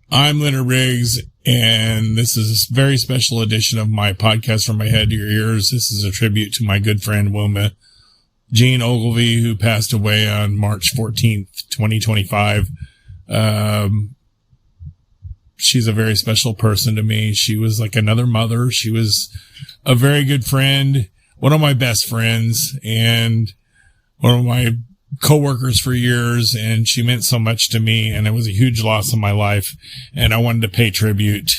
I'm Leonard Riggs, and this is a very special edition of my podcast From My Head to Your Ears. This is a tribute to my good friend Wilma Ogilvie, who passed away on March 14th, 2025. She's a very special person to me. She was like another mother. She was a very good friend, one of my best friends, and one of my co-workers for years, and she meant so much to me, and it was a huge loss in my life, and I wanted to pay tribute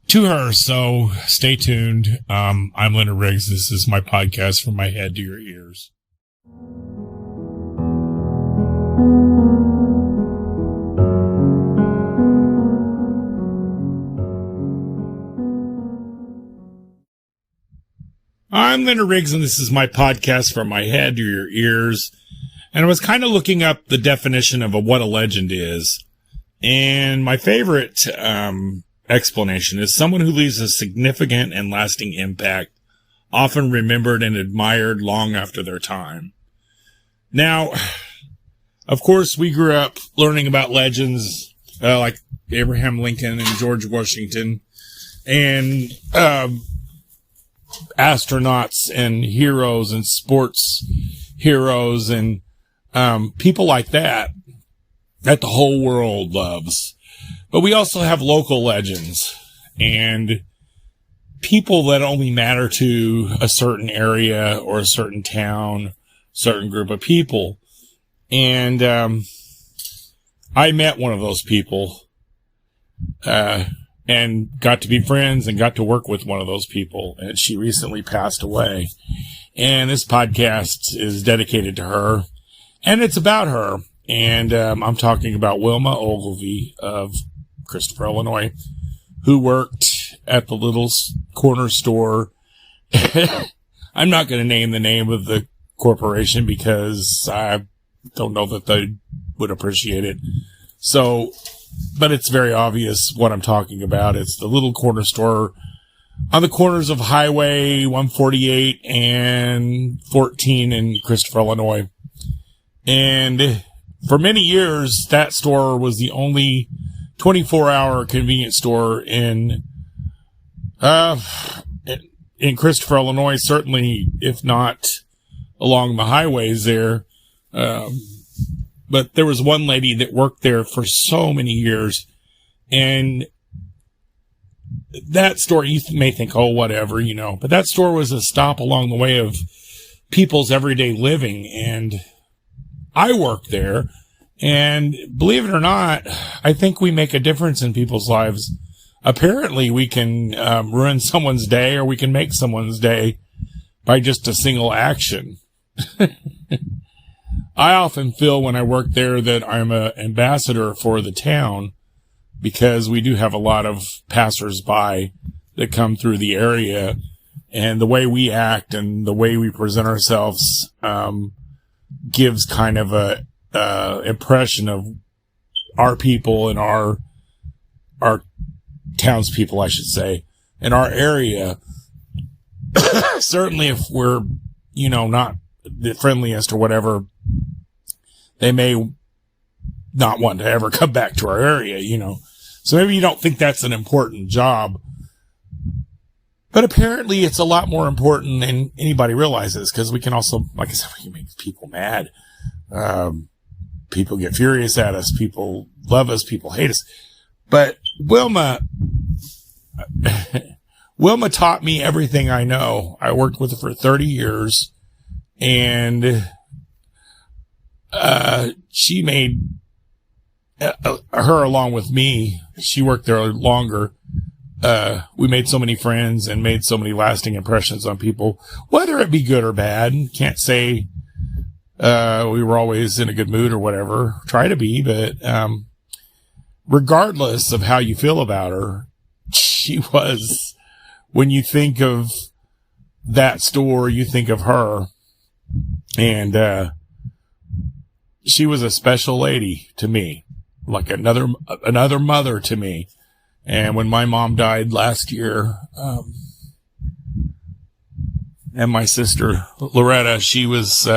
to her. So stay tuned. I'm Leonard Riggs. This is my podcast From My Head to Your Ears. I'm Leonard Riggs, and this is my podcast From My Head to Your Ears. And I was kind of looking up the definition of what a legend is. And my favorite explanation is someone who leaves a significant and lasting impact, often remembered and admired long after their time. Now, of course, we grew up learning about legends like Abraham Lincoln and George Washington and astronauts and heroes and sports heroes and people like that the whole world loves. But we also have local legends and people that only matter to a certain area or a certain town, certain group of people. And I met one of those people and got to be friends and got to work with one of those people. And she recently passed away. And this podcast is dedicated to her. And it's about her. And I'm talking about Wilma Ogilvie of Christopher, Illinois, who worked at the little corner store. I'm not going to name the name of the corporation because I don't know that they would appreciate it. So, but it's very obvious what I'm talking about. It's the little corner store on the corners of Highway 148 and 14 in Christopher, Illinois. And for many years, that store was the only 24-hour convenience store in Christopher, Illinois, certainly, if not along the highways there. But there was one lady that worked there for so many years, and that store, you may think, oh, whatever, but that store was a stop along the way of people's everyday living, and I worked there, and believe it or not, I think we make a difference in people's lives. Apparently, we can ruin someone's day, or we can make someone's day by just a single action. I often feel when I work there that I'm an ambassador for the town, because we do have a lot of passersby that come through the area, and the way we act and the way we present ourselves gives kind of a impression of our people and our townspeople, I should say, in our area. Certainly if we're, not the friendliest or whatever, they may not want to ever come back to our area, So maybe you don't think that's an important job, but apparently it's a lot more important than anybody realizes, because we can also, like I said, we can make people mad. People get furious at us. People love us. People hate us. But Wilma taught me everything I know. I worked with her for 30 years, and she made her, along with me, she worked there longer. We made so many friends and made so many lasting impressions on people, whether it be good or bad. Can't say we were always in a good mood or whatever. Try to be, but regardless of how you feel about her, she was, when you think of that store, you think of her. And she was a special lady to me, like another mother to me. And when my mom died last year, and my sister Loretta, she was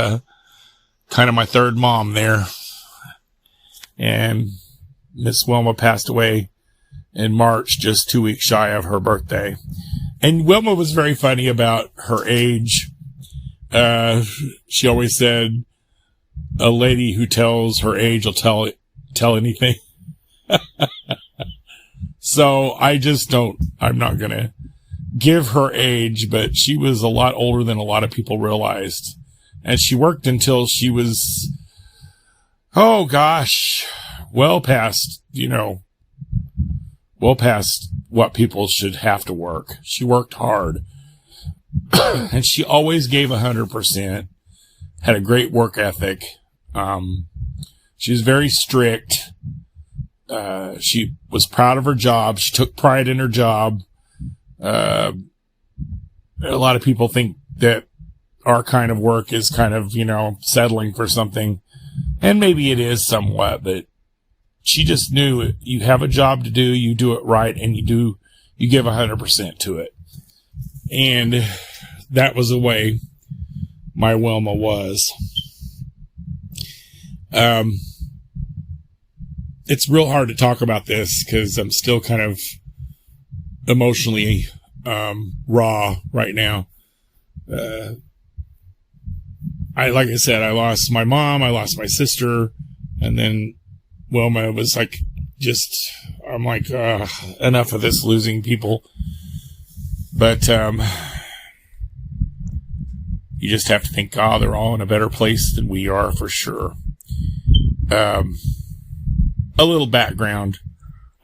kind of my third mom there. And Miss Wilma passed away in March, just 2 weeks shy of her birthday. And Wilma was very funny about her age. She always said, a lady who tells her age will tell anything. So I'm not going to give her age, but she was a lot older than a lot of people realized. And she worked until she was, well past what people should have to work. She worked hard. And she always gave 100%, had a great work ethic. She was very strict. She was proud of her job. She took pride in her job. A lot of people think that our kind of work is kind of, settling for something. And maybe it is somewhat, but she just knew you have a job to do, you do it right, and you give 100% to it. And that was the way my Wilma was. It's real hard to talk about this because I'm still kind of emotionally raw right now. Like I said, I lost my mom, I lost my sister, and then Wilma was like, I'm like, enough of this losing people. But you just have to think, they're all in a better place than we are for sure. A little background.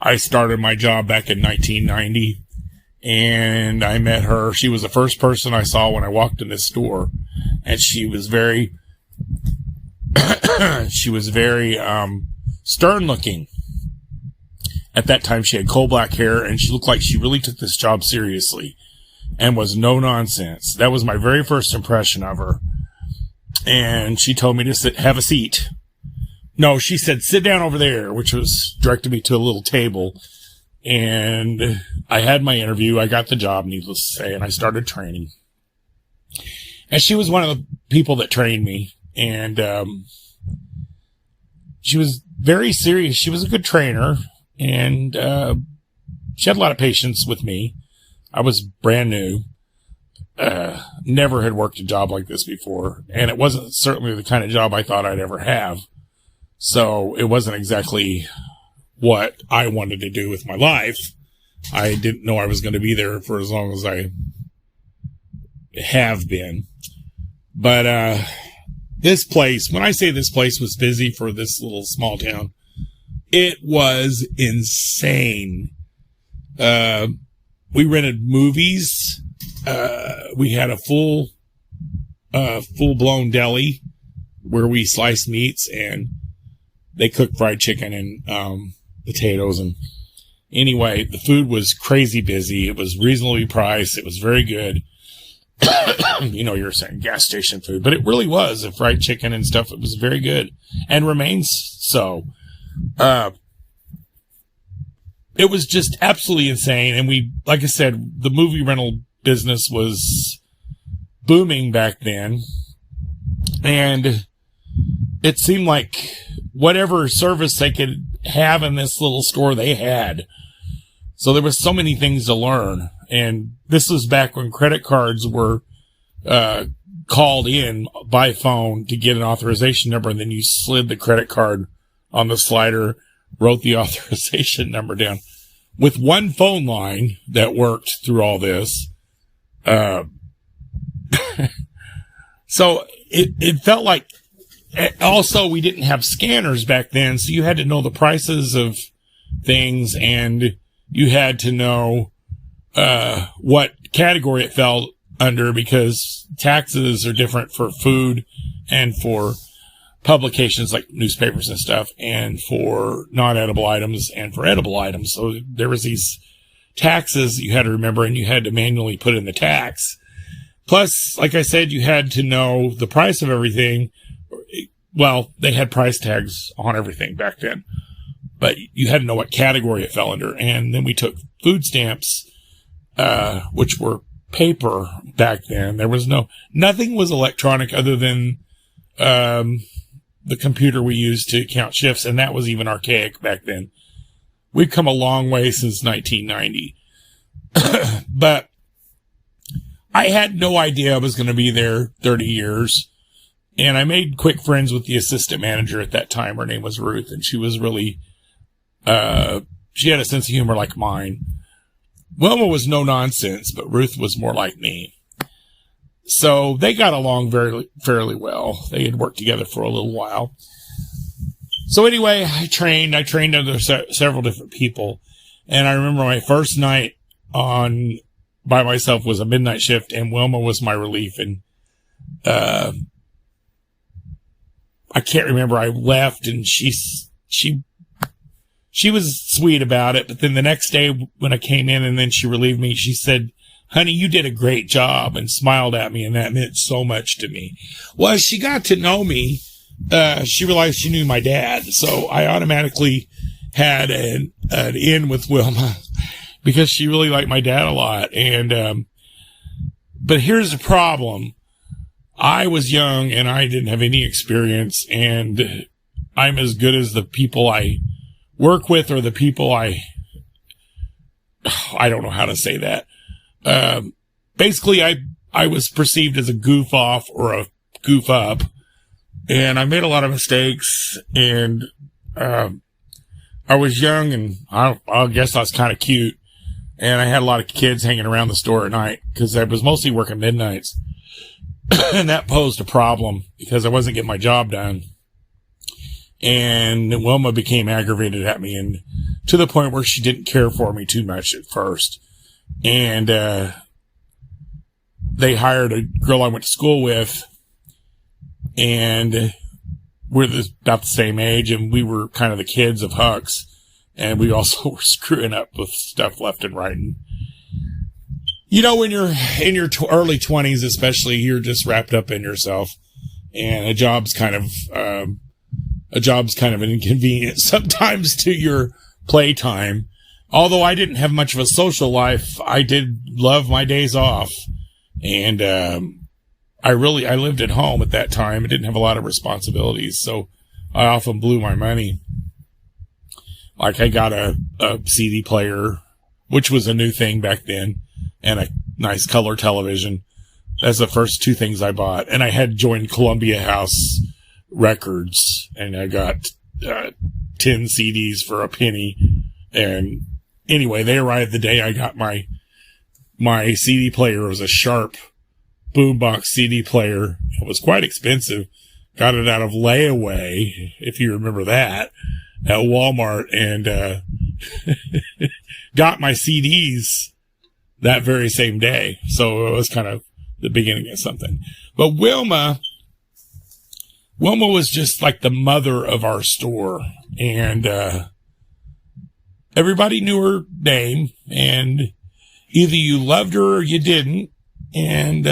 I started my job back in 1990, and I met her. She was the first person I saw when I walked in this store, and she was very, stern looking. At that time, she had coal black hair, and she looked like she really took this job seriously and was no nonsense. That was my very first impression of her. And she told me to have a seat. No, she said, sit down over there, which was directed me to a little table. And I had my interview. I got the job, needless to say, and I started training. And she was one of the people that trained me. And she was very serious. She was a good trainer. And she had a lot of patience with me. I was brand new. Never had worked a job like this before. And it wasn't certainly the kind of job I thought I'd ever have. So it wasn't exactly what I wanted to do with my life. I didn't know I was going to be there for as long as I have been. But this place, when I say this place was busy for this little small town, it was insane. We rented movies. We had a full-blown deli where we sliced meats, and they cooked fried chicken and potatoes. And anyway, the food was crazy busy. It was reasonably priced. It was very good. You're saying gas station food, but it really was. The fried chicken and stuff, it was very good and remains so. It was just absolutely insane. And like I said, the movie rental business was booming back then. And it seemed like whatever service they could have in this little store, they had. So there was so many things to learn. And this was back when credit cards were called in by phone to get an authorization number, and then you slid the credit card on the slider, wrote the authorization number down. With one phone line that worked through all this. So it felt like, also we didn't have scanners back then, so you had to know the prices of things, and you had to know what category it fell under, because taxes are different for food and for publications like newspapers and stuff, and for non-edible items and for edible items. So there was these taxes you had to remember, and you had to manually put in the tax. Plus, like I said, you had to know the price of everything. Well, they had price tags on everything back then, but you had to know what category it fell under. And then we took food stamps, which were paper back then. There was nothing was electronic other than the computer we used to count shifts, and that was even archaic back then. we've come a long way since 1990. But I had no idea I was going to be there 30 years. And I made quick friends with the assistant manager at that time. Her name was Ruth, and she was really, she had a sense of humor like mine. Wilma was no nonsense, but Ruth was more like me. So they got along fairly well. They had worked together for a little while. So anyway, I trained under several different people. And I remember my first night by myself was a midnight shift, and Wilma was my relief. And, I can't remember. I left, and she was sweet about it. But then the next day when I came in and then she relieved me, she said, "Honey, you did a great job," and smiled at me. And that meant so much to me. Well, as she got to know me, she realized she knew my dad. So I automatically had an in with Wilma because she really liked my dad a lot. And, but here's the problem. I was young and I didn't have any experience, and I'm as good as the people I work with or the people I don't know how to say that. Basically I was perceived as a goof off or a goof up, and I made a lot of mistakes, and, I was young, and I guess I was kind of cute, and I had a lot of kids hanging around the store at night because I was mostly working midnights. And that posed a problem because I wasn't getting my job done. And Wilma became aggravated at me, and to the point where she didn't care for me too much at first. And they hired a girl I went to school with, and we're about the same age, and we were kind of the kids of Hucks. And we also were screwing up with stuff left and right. And you know, when you're in your early 20s, especially, you're just wrapped up in yourself, and a job's kind of an inconvenience sometimes to your playtime. Although I didn't have much of a social life, I did love my days off, and I lived at home at that time. I didn't have a lot of responsibilities, so I often blew my money. Like, I got a CD player, which was a new thing back then, and a nice color television. That's the first two things I bought. And I had joined Columbia House Records, and I got 10 CDs for a penny. And anyway, they arrived the day I got my CD player. It was a Sharp boombox CD player. It was quite expensive. Got it out of layaway, if you remember that, at Walmart, and got my CDs that very same day. So it was kind of the beginning of something. But Wilma was just like the mother of our store, and everybody knew her name, and either you loved her or you didn't. And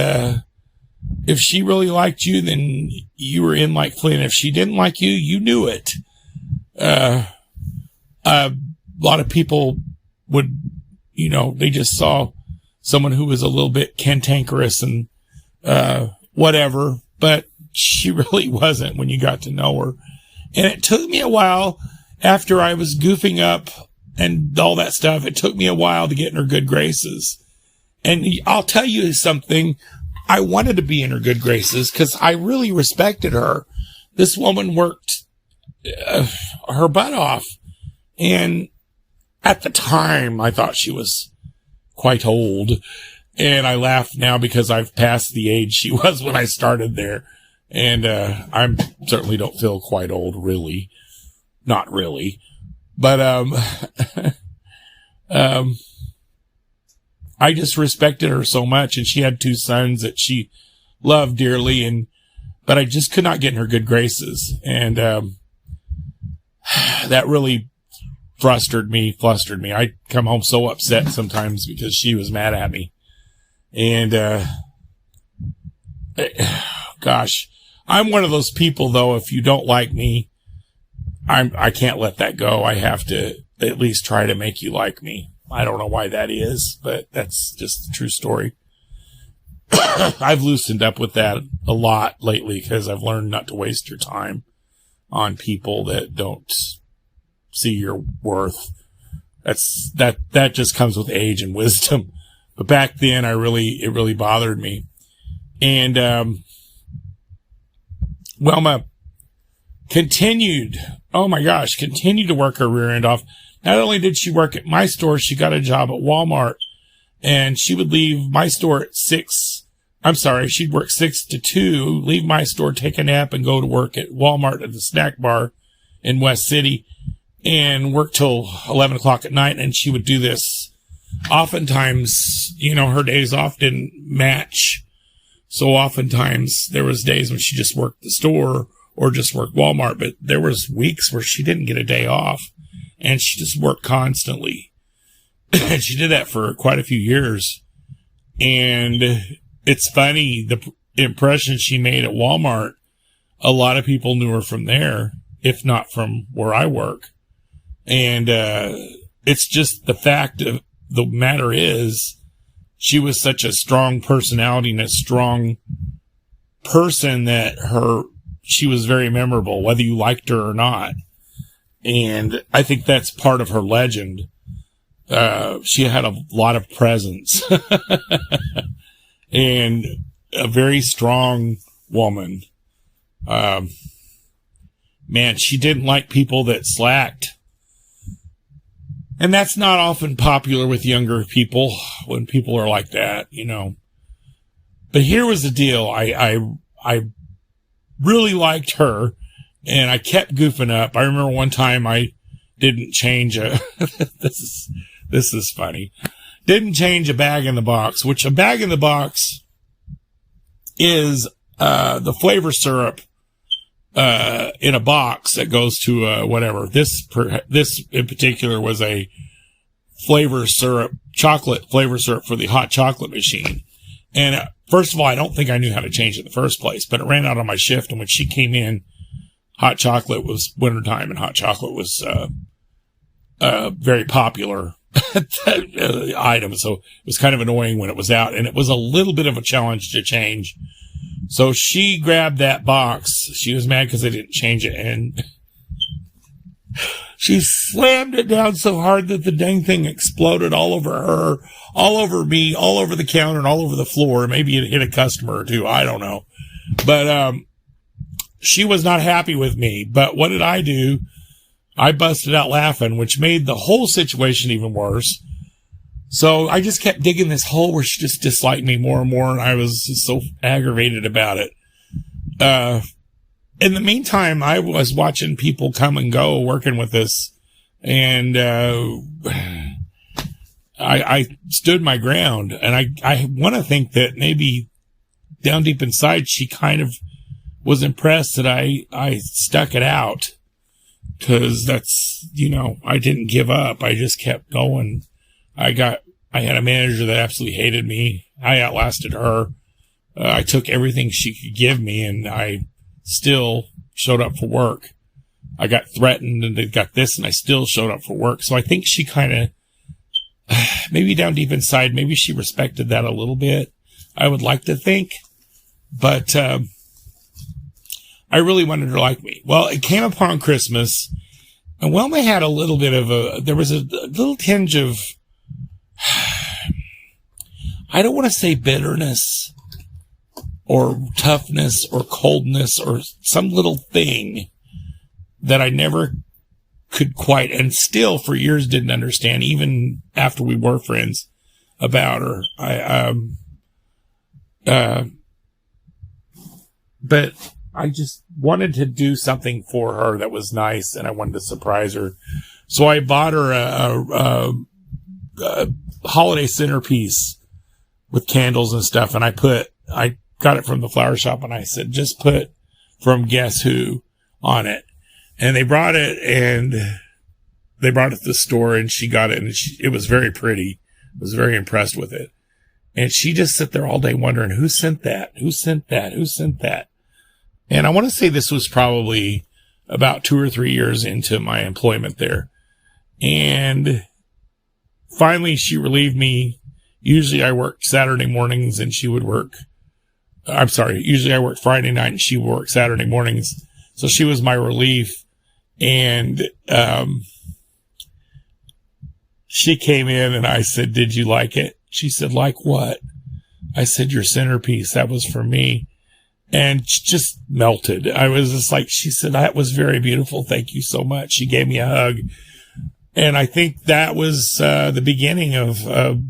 if she really liked you, then you were in like Flynn. If she didn't like you, you knew it. A lot of people would, they just saw someone who was a little bit cantankerous and whatever, but she really wasn't when you got to know her. And it took me a while after I was goofing up and all that stuff. It took me a while to get in her good graces. And I'll tell you something. I wanted to be in her good graces because I really respected her. This woman worked her butt off. And at the time, I thought she was quite old. And I laugh now because I've passed the age she was when I started there. And I certainly don't feel quite old, really. Not really. But I just respected her so much, and she had 2 sons that she loved dearly, but I just could not get in her good graces. And that really flustered me. I'd come home so upset sometimes because she was mad at me. And gosh, I'm one of those people, though, if you don't like me, I can't let that go. I have to at least try to make you like me. I don't know why that is, but that's just the true story. I've loosened up with that a lot lately because I've learned not to waste your time on people that don't see your worth. That just comes with age and wisdom. But back then, it really bothered me. And, Wilma continued to work her rear end off. Not only did she work at my store, she got a job at Walmart, and she would leave my store at 6. I'm sorry, she'd work 6 to 2, leave my store, take a nap, and go to work at Walmart at the snack bar in West City, and work till 11 o'clock at night. And she would do this. Oftentimes, her days off didn't match. So oftentimes there was days when she just worked the store or just worked Walmart, but there was weeks where she didn't get a day off, and she just worked constantly. And she did that for quite a few years. And it's funny, the impression she made at Walmart, a lot of people knew her from there, if not from where I work. And it's just the fact of the matter is, she was such a strong personality and a strong person that she was very memorable, whether you liked her or not. And I think that's part of her legend. She had a lot of presence and a very strong woman. Man, she didn't like people that slacked. And that's not often popular with younger people when people are like that, But here was the deal. I really liked her, and I kept goofing up. I remember one time I didn't change this is funny. Didn't change a bag in the box, which a bag in the box is the flavor syrup in a box that goes to whatever. This in particular was a chocolate flavor syrup for the hot chocolate machine. And first of all, I don't think I knew how to change it in the first place, but it ran out on my shift. And when she came in, hot chocolate was wintertime, and hot chocolate was very popular item. So it was kind of annoying when it was out, and it was a little bit of a challenge to change. So she grabbed that box. She was mad because I didn't change it, and she slammed it down so hard that the dang thing exploded all over her, all over me, all over the counter, and all over the floor. Maybe it hit a customer or two. I don't know. But she was not happy with me. But what did I do? I busted out laughing, which made the whole situation even worse. So I just kept digging this hole where she just disliked me more and more, and I was just so aggravated about it. In the meantime, I was watching people come and go working with us, and I stood my ground. And I want to think that maybe down deep inside, she kind of was impressed that I stuck it out, because that's, I didn't give up. I just kept going. I had a manager that absolutely hated me. I outlasted her. I took everything she could give me, and I still showed up for work. I got threatened, and they got this, and I still showed up for work. So I think she kind of, maybe down deep inside, maybe she respected that a little bit. I would like to think, but I really wanted her to like me. Well, it came upon Christmas, and Wilma had a little bit of there was a little tinge of, I don't want to say bitterness or toughness or coldness or some little thing that I never could quite, and still for years didn't understand, even after we were friends, about her. But I just wanted to do something for her that was nice, and I wanted to surprise her. So I bought her a holiday centerpiece with candles and stuff, and I got it from the flower shop, and I said, just put from Guess Who on it. And they brought it to the store, and she got it, and it was very pretty. I was very impressed with it. And she just sat there all day wondering, who sent that? Who sent that? Who sent that? And I want to say this was probably about 2 or 3 years into my employment there. And finally, she relieved me. Usually I worked Saturday mornings, and she would work. Usually I worked Friday night, and she would work Saturday mornings. So she was my relief. And she came in and I said, "Did you like it?" She said, "Like what?" I said, "Your centerpiece. That was for me." And she just melted. I was just like, she said, "That was very beautiful. Thank you so much." She gave me a hug. And I think that was the beginning of a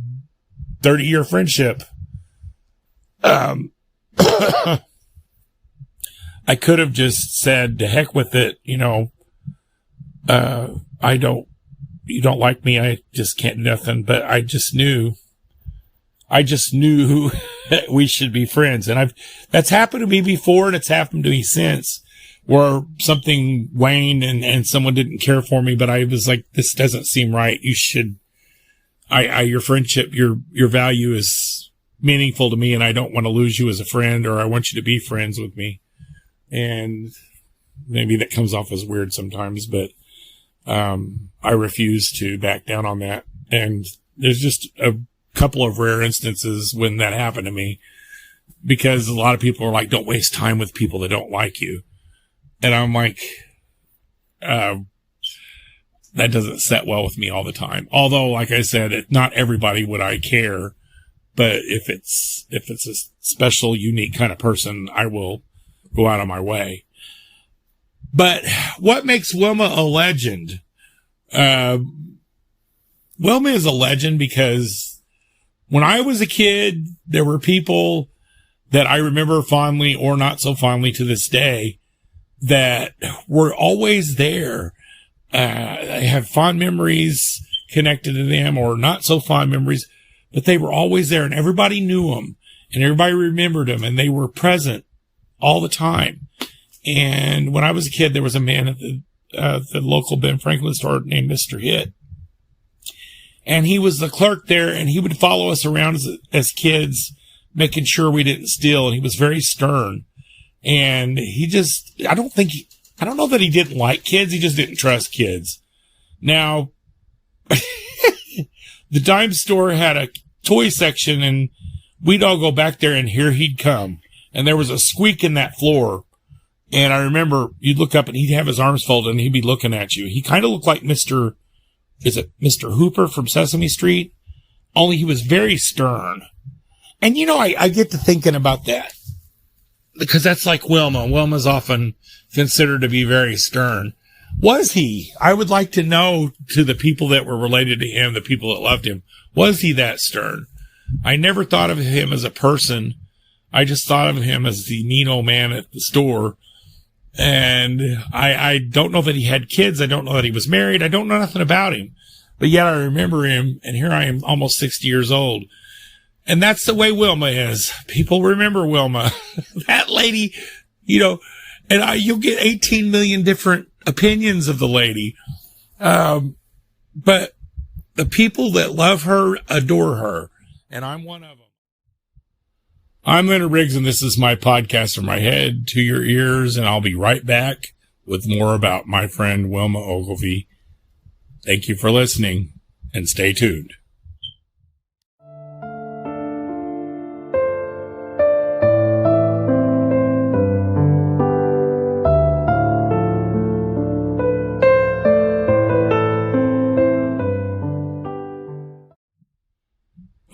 30-year friendship. I could have just said, "To heck with it. You don't like me. I just can't do nothing." But I just knew we should be friends. And that's happened to me before, and it's happened to me since, where something waned and someone didn't care for me, but I was like, "This doesn't seem right. You should, your friendship, your value is meaningful to me, and I don't want to lose you as a friend, or I want you to be friends with me." And maybe that comes off as weird sometimes, but I refuse to back down on that. And there's just a couple of rare instances when that happened to me, because a lot of people are like, "Don't waste time with people that don't like you." And I'm like, that doesn't set well with me all the time. Although, like I said, not everybody would I care, but if it's a special, unique kind of person, I will go out of my way. But what makes Wilma a legend? Wilma is a legend because when I was a kid, there were people that I remember fondly or not so fondly to this day that were always there. I have fond memories connected to them, or not so fond memories, but they were always there, and everybody knew them, and everybody remembered them, and they were present all the time. And when I was a kid, there was a man at the local Ben Franklin store named Mr. Hitt. And he was the clerk there, and he would follow us around as kids, making sure we didn't steal. And he was very stern. And I don't know that he didn't like kids. He just didn't trust kids. Now, the dime store had a toy section, and we'd all go back there, and here he'd come. And there was a squeak in that floor. And I remember you'd look up and he'd have his arms folded and he'd be looking at you. He kind of looked like Mr. Hooper from Sesame Street? Only he was very stern. And I get to thinking about that, because that's like Wilma. Wilma's often considered to be very stern. Was he? I would like to know, to the people that were related to him, the people that loved him, was he that stern? I never thought of him as a person. I just thought of him as the mean old man at the store. And I don't know that he had kids. I don't know that he was married. I don't know nothing about him. But yet I remember him, and here I am almost 60 years old. And that's the way Wilma is. People remember Wilma. That lady, and you'll get 18 million different opinions of the lady. But the people that love her adore her. And I'm one of them. I'm Leonard Riggs, and this is my podcast from my head to your ears, and I'll be right back with more about my friend Wilma Ogilvie. Thank you for listening, and stay tuned.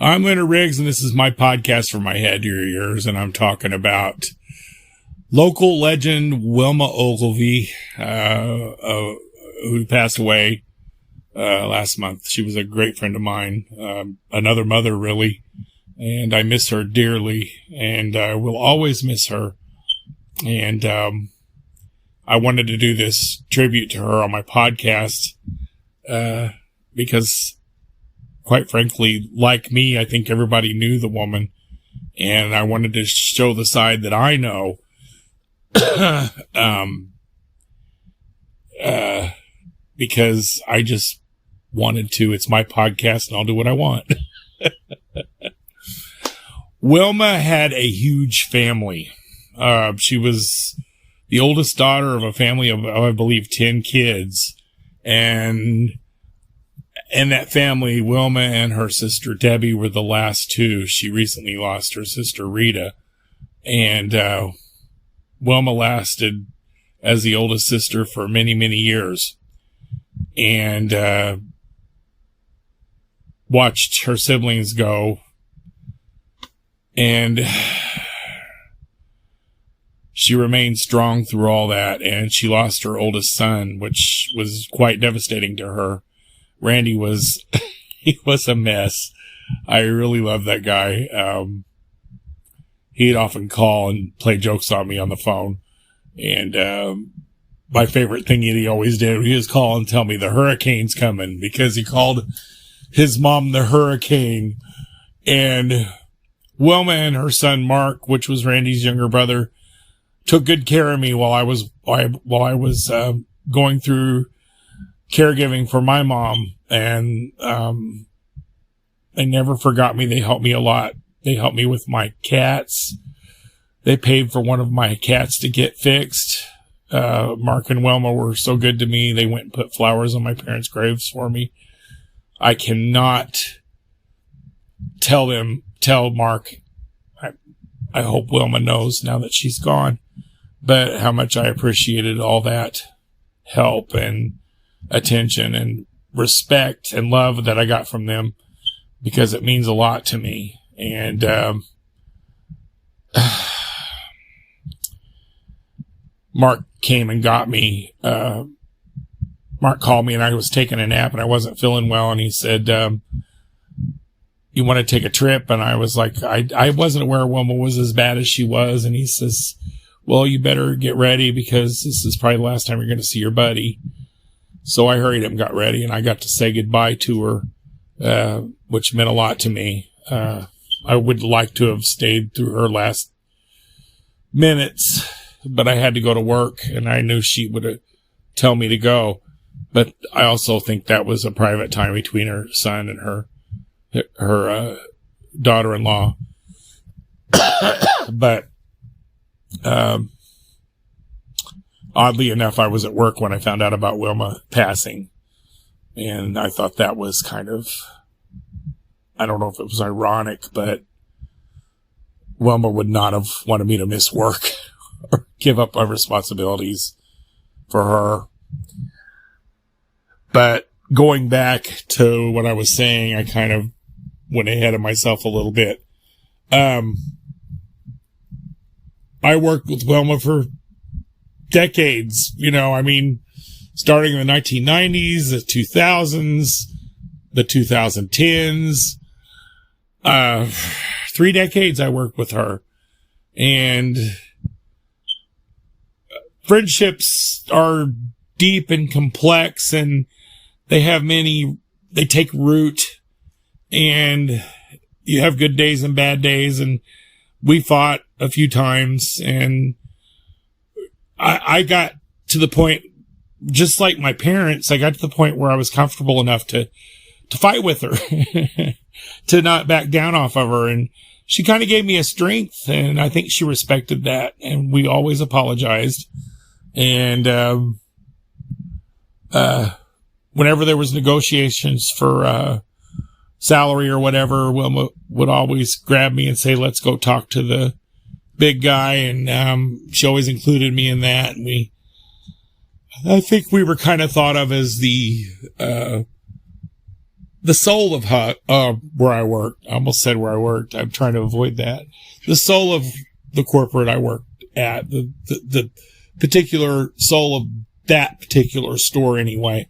I'm Leonard Riggs, and this is my podcast from my head to your ears, and I'm talking about local legend Wilma Ogilvie, who passed away last month. She was a great friend of mine, another mother, really, and I miss her dearly, and I will always miss her. And I wanted to do this tribute to her on my podcast because, quite frankly, like me, I think everybody knew the woman, and I wanted to show the side that I know, because I just wanted to. It's my podcast, and I'll do what I want. Wilma had a huge family. She was the oldest daughter of a family of, I believe, 10 kids, and in that family, Wilma and her sister Debbie were the last two. She recently lost her sister Rita. And Wilma lasted as the oldest sister for many, many years. And watched her siblings go, and she remained strong through all that, and she lost her oldest son, which was quite devastating to her. Randy was, he was a mess. I really loved that guy. He'd often call and play jokes on me on the phone. And my favorite thing he always did, he was call and tell me the hurricane's coming, because he called his mom the hurricane. And Wilma and her son Mark, which was Randy's younger brother, took good care of me while I was going through caregiving for my mom. And they never forgot me. They helped me a lot. They helped me with my cats. They paid for one of my cats to get fixed. Mark and Wilma were so good to me. They went and put flowers on my parents' graves for me. I cannot tell Mark, I hope Wilma knows now that she's gone, but how much I appreciated all that help and attention and respect and love that I got from them, because it means a lot to me. And Mark came and got me. Mark called me, and I was taking a nap and I wasn't feeling well, and he said, you want to take a trip? And I was like, I wasn't aware Wilma was as bad as she was. And he says, well, you better get ready, because this is probably the last time you're going to see your buddy. So I hurried up and got ready, and I got to say goodbye to her, which meant a lot to me. I would like to have stayed through her last minutes, but I had to go to work, and I knew she would tell me to go. But I also think that was a private time between her son and her daughter-in-law. But oddly enough, I was at work when I found out about Wilma passing, and I thought that was kind of, I don't know if it was ironic, but Wilma would not have wanted me to miss work or give up my responsibilities for her. But going back to what I was saying, I kind of went ahead of myself a little bit. I worked with Wilma for decades, starting in the 1990s, the 2000s, the 2010s. 3 decades I worked with her. And friendships are deep and complex, and they take root, and you have good days and bad days, and we fought a few times, and I got to the point, just like my parents, I got to the point where I was comfortable enough to fight with her, to not back down off of her. And she kind of gave me a strength, and I think she respected that. And we always apologized. And, whenever there was negotiations for, salary or whatever, Wilma would always grab me and say, let's go talk to the big guy. And, she always included me in that. And I think we were kind of thought of as the soul of where I worked. I almost said where I worked. I'm trying to avoid that. The soul of the corporate I worked at, the particular soul of that particular store anyway.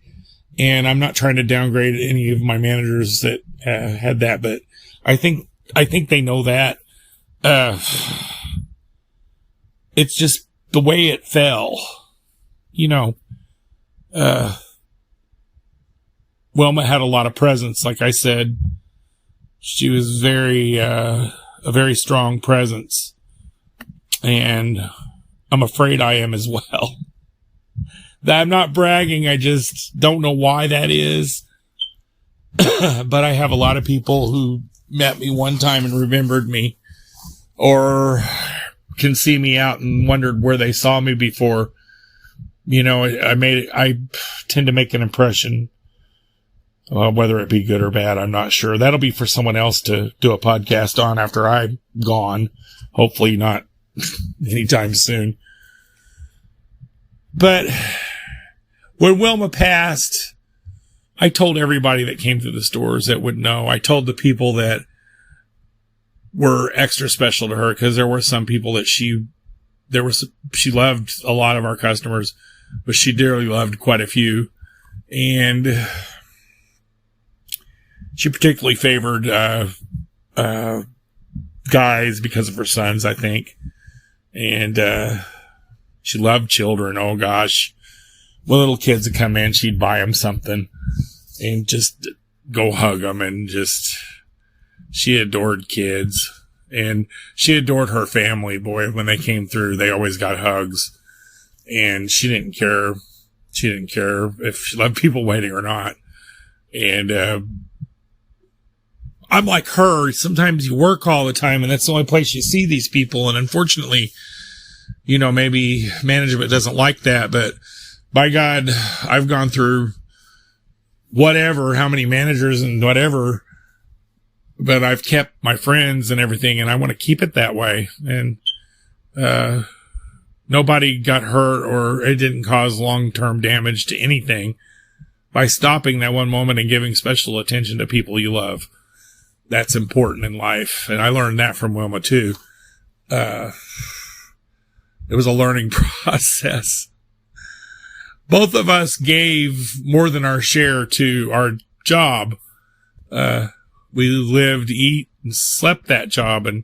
And I'm not trying to downgrade any of my managers that had that, but I think they know that. It's just the way it fell, Wilma had a lot of presence. Like I said, she was a very strong presence, and I'm afraid I am as well. I'm not bragging. I just don't know why that is. But I have a lot of people who met me one time and remembered me, or can see me out and wondered where they saw me before. I tend to make an impression. Whether it be good or bad, I'm not sure. That'll be for someone else to do a podcast on after I'm gone. Hopefully not anytime soon. But when Wilma passed, I told everybody that came through the stores that would know. I told the people that were extra special to her, because there were some people that she loved a lot of our customers, but she dearly loved quite a few. And she particularly favored guys because of her sons, I think. And she loved children. Oh, gosh. When little kids would come in, she'd buy them something and just go hug them. And just, she adored kids. And she adored her family. Boy, when they came through, they always got hugs. And she didn't care. She didn't care if she loved people waiting or not. And I'm like her. Sometimes you work all the time, and that's the only place you see these people. And unfortunately, you know, maybe management doesn't like that. But by God, I've gone through whatever, how many managers and whatever, but I've kept my friends and everything, and I want to keep it that way. And nobody got hurt, or it didn't cause long-term damage to anything by stopping that one moment and giving special attention to people you love. That's important in life. And I learned that from Wilma too. It was a learning process. Both of us gave more than our share to our job. We lived, eat, and slept that job. And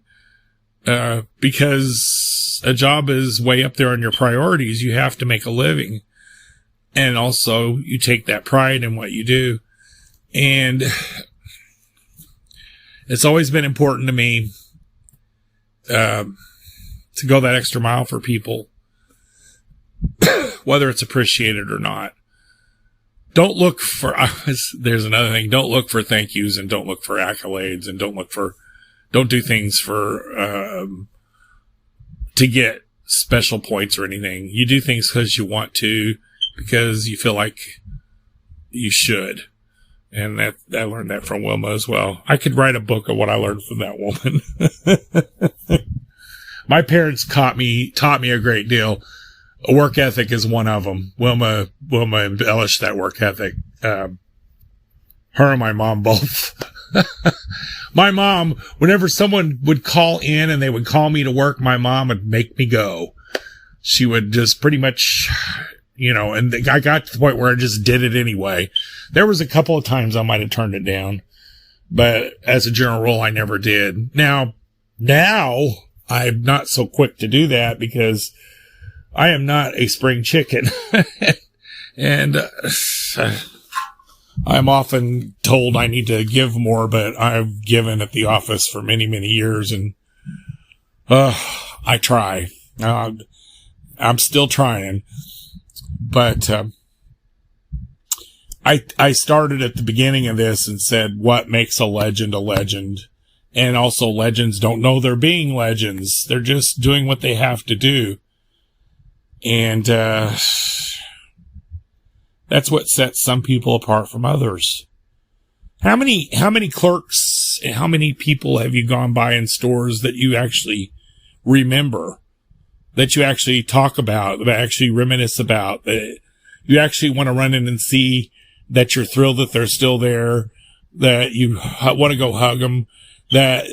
because a job is way up there on your priorities, you have to make a living. And also, you take that pride in what you do. And it's always been important to me to go that extra mile for people, whether it's appreciated or not. Don't look for, there's another thing, don't look for thank yous, and don't look for accolades, and don't do things for, to get special points or anything. You do things because you want to, because you feel like you should. And I learned that from Wilma as well. I could write a book of what I learned from that woman. My parents taught me a great deal. A work ethic is one of them. Wilma embellished that work ethic. Her and my mom both. My mom, whenever someone would call in and they would call me to work, my mom would make me go. She would just pretty much, you know, and I got to the point where I just did it anyway. There was a couple of times I might have turned it down, but as a general rule, I never did. Now I'm not so quick to do that, because I am not a spring chicken. And I'm often told I need to give more, but I've given at the office for many, many years, and I try. I'm still trying. But I started at the beginning of this and said, what makes a legend a legend? And also, legends don't know they're being legends. They're just doing what they have to do. And that's what sets some people apart from others. How many clerks and how many people have you gone by in stores that you actually remember, that you actually talk about, that actually reminisce about, that you actually want to run in and see, that you're thrilled that they're still there, that you want to go hug them, that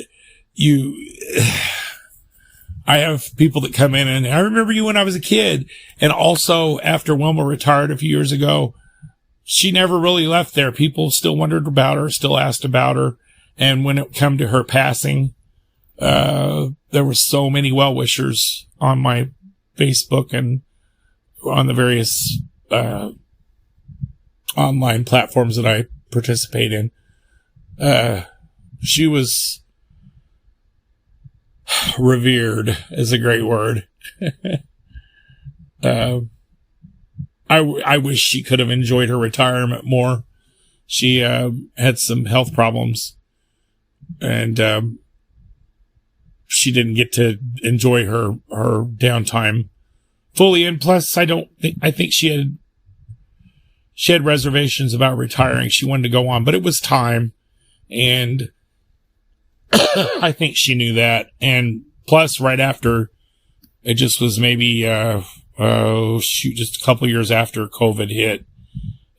I have people that come in, and I remember you when I was a kid. And also, after Wilma retired a few years ago, she never really left there. People still wondered about her, still asked about her. And when it come to her passing, there were so many well-wishers on my Facebook and on the various online platforms that I participate in. She was revered, is a great word. I wish she could have enjoyed her retirement more. She had some health problems, and she didn't get to enjoy her downtime fully. And plus, I think she had reservations about retiring. She wanted to go on, but it was time, and I think she knew that. And plus, right after, it just was maybe just a couple years after COVID hit,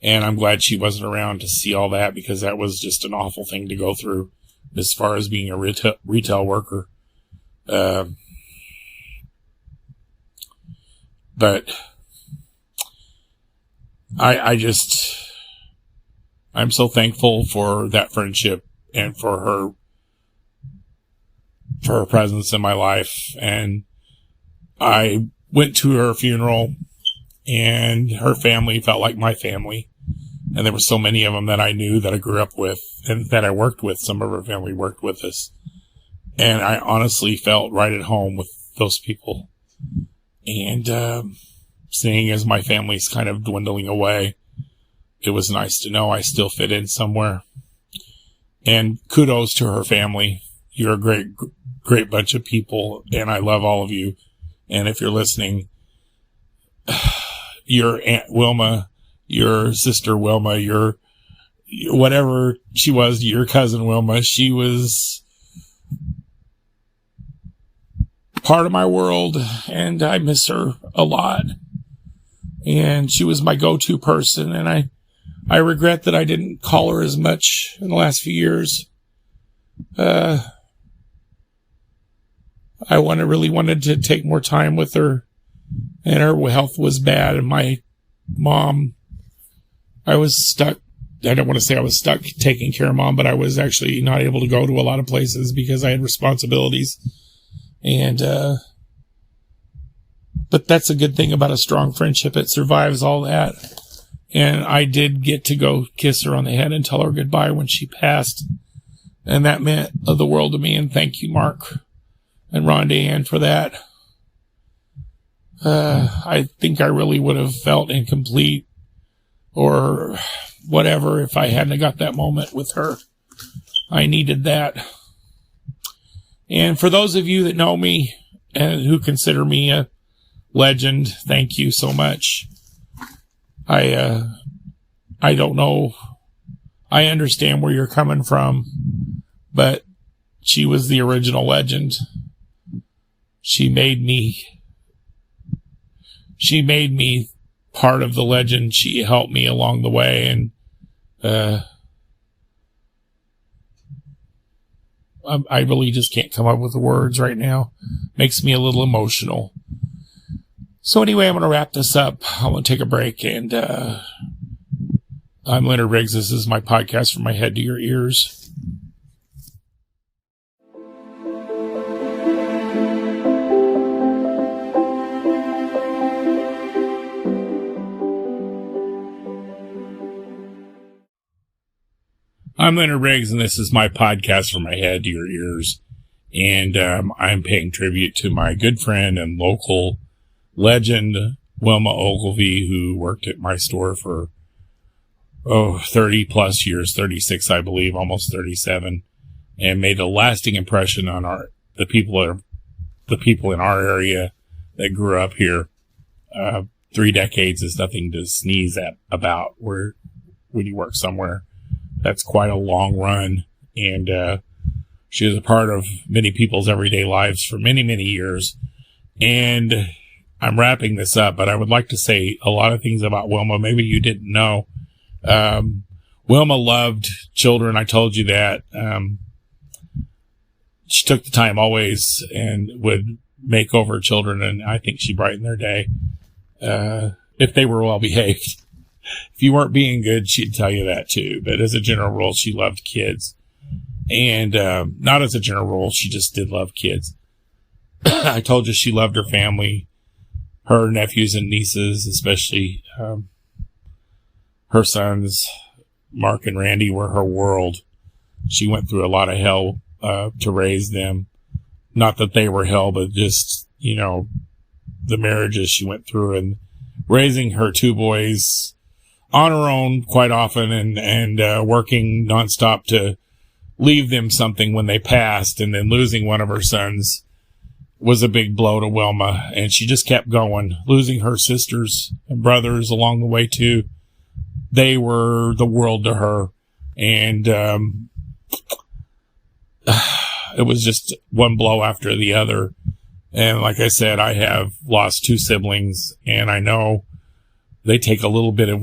And I'm glad she wasn't around to see all that, because that was just an awful thing to go through as far as being a retail worker. But I'm so thankful for that friendship and for her presence in my life. And I went to her funeral, and her family felt like my family. And there were so many of them that I knew, that I grew up with, and that I worked with. Some of her family worked with us. And I honestly felt right at home with those people. And seeing as my family's kind of dwindling away, it was nice to know I still fit in somewhere. And kudos to her family. You're a great bunch of people, and I love all of you. And if you're listening, your Aunt Wilma, your sister Wilma, your whatever she was, your cousin Wilma, she was part of my world, and I miss her a lot. And she was my go-to person, and I regret that I didn't call her as much in the last few years. I really wanted to take more time with her, and her health was bad, and my mom, I was stuck. I don't want to say I was stuck taking care of Mom, but I was actually not able to go to a lot of places because I had responsibilities. And, but that's a good thing about a strong friendship. It survives all that. And I did get to go kiss her on the head and tell her goodbye when she passed. And that meant the world to me. And thank you, Mark and Rhonda Ann, for that. I think I really would have felt incomplete or whatever if I hadn't got that moment with her. I needed that. And for those of you that know me and who consider me a legend, thank you so much. I don't know. I understand where you're coming from, but she was the original legend. She made me part of the legend. She helped me along the way, and I really just can't come up with the words right now. Makes me a little emotional. So anyway, I'm going to wrap this up. I'm going to take a break, and I'm Leonard Riggs. This is my podcast, From My Head to Your Ears. I'm Leonard Riggs, and this is my podcast, From My Head to Your Ears. And I'm paying tribute to my good friend and local legend, Wilma Ogilvie, who worked at my store for 30 plus years, 36, I believe, almost 37, and made a lasting impression on the people in our area that grew up here. 3 decades is nothing to sneeze at about when you work somewhere. That's quite a long run, and she was a part of many people's everyday lives for many, many years. And I'm wrapping this up, but I would like to say a lot of things about Wilma maybe you didn't know. Wilma loved children. I told you that. She took the time always and would make over children, and I think she brightened their day if they were well behaved. If you weren't being good, she'd tell you that too. But as a general rule, she loved kids. And not as a general rule, she just did love kids. I told you she loved her family, her nephews and nieces, especially her sons, Mark and Randy, were her world. She went through a lot of hell to raise them. Not that they were hell, but just, the marriages she went through, and raising her 2 boys on her own quite often, and working nonstop to leave them something when they passed, and then losing one of her sons was a big blow to Wilma, and she just kept going, losing her sisters and brothers along the way too. They were the world to her, and it was just one blow after the other. And like I said, I have lost 2 siblings, and I know they take a little bit of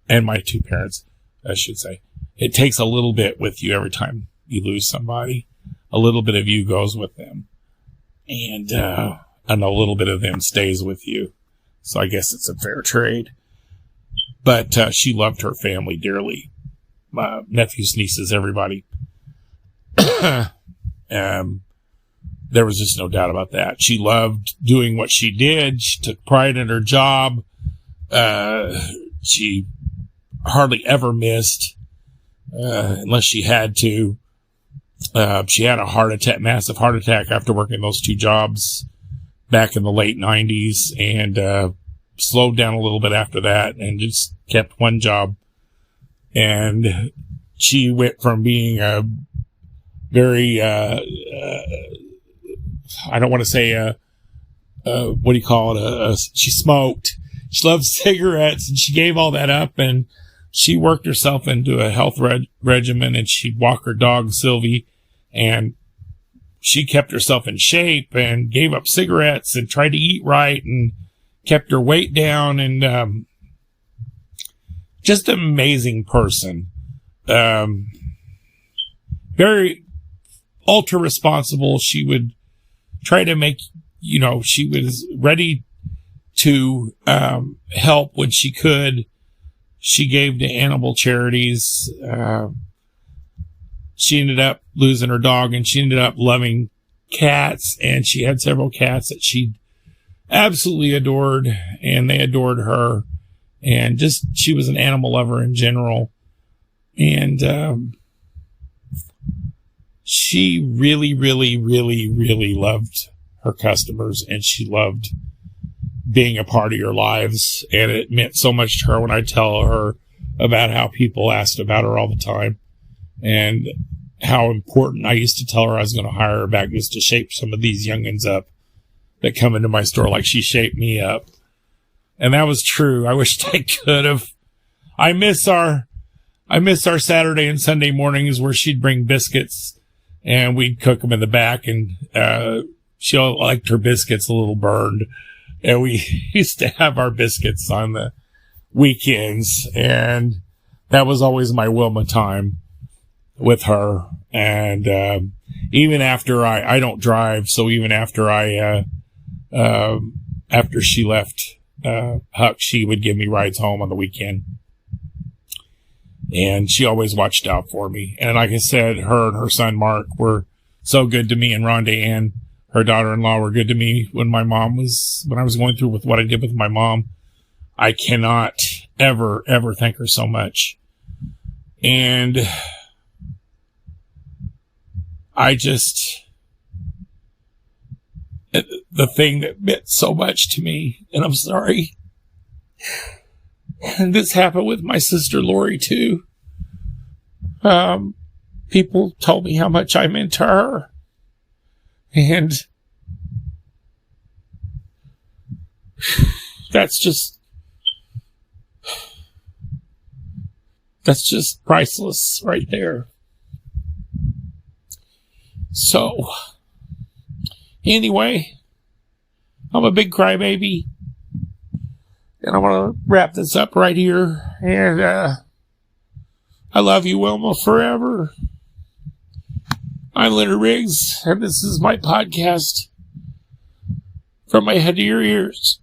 and my two parents, I should say. It takes a little bit with you every time you lose somebody. A little bit of you goes with them. And a little bit of them stays with you. So I guess it's a fair trade. But she loved her family dearly. My nephews, nieces, everybody. There was just no doubt about that. She loved doing what she did. She took pride in her job. She hardly ever missed, unless she had to. She had a massive heart attack after working those two jobs back in the late 90s, and slowed down a little bit after that and just kept one job. And she went from being a very, I don't want to say, what do you call it? She smoked. She loved cigarettes, and she gave all that up, and she worked herself into a health regimen, and she'd walk her dog, Sylvie, and she kept herself in shape and gave up cigarettes and tried to eat right and kept her weight down, and just an amazing person. Very ultra responsible. She would try to make, she was ready to help when she could. She gave to animal charities. She ended up losing her dog, and she ended up loving cats, and she had several cats that she absolutely adored, and they adored her, and just she was an animal lover in general. And she really, really, really, really loved her customers, and she loved being a part of your lives. And it meant so much to her when I tell her about how people asked about her all the time, and how important. I used to tell her I was going to hire her back just to shape some of these youngins up that come into my store like she shaped me up. And that was true. I wished I could have. I miss our Saturday and Sunday mornings where she'd bring biscuits and we'd cook them in the back, and she liked her biscuits a little burned. And we used to have our biscuits on the weekends, and that was always my Wilma time with her. And even after I don't drive, so even after after she left Huck, she would give me rides home on the weekend. And she always watched out for me. And like I said, her and her son Mark were so good to me, and Rhonda Ann, her daughter-in-law, were good to me when I was going through with what I did with my mom. I cannot ever, ever thank her so much. And the thing that meant so much to me, and I'm sorry, and this happened with my sister Lori too. People told me how much I meant to her, and that's just priceless right there. So, anyway, I'm a big crybaby, and I'm going to wrap this up right here. And I love you, Wilma, forever. I'm Leonard Riggs, and this is my podcast, From My Head to Your Ears.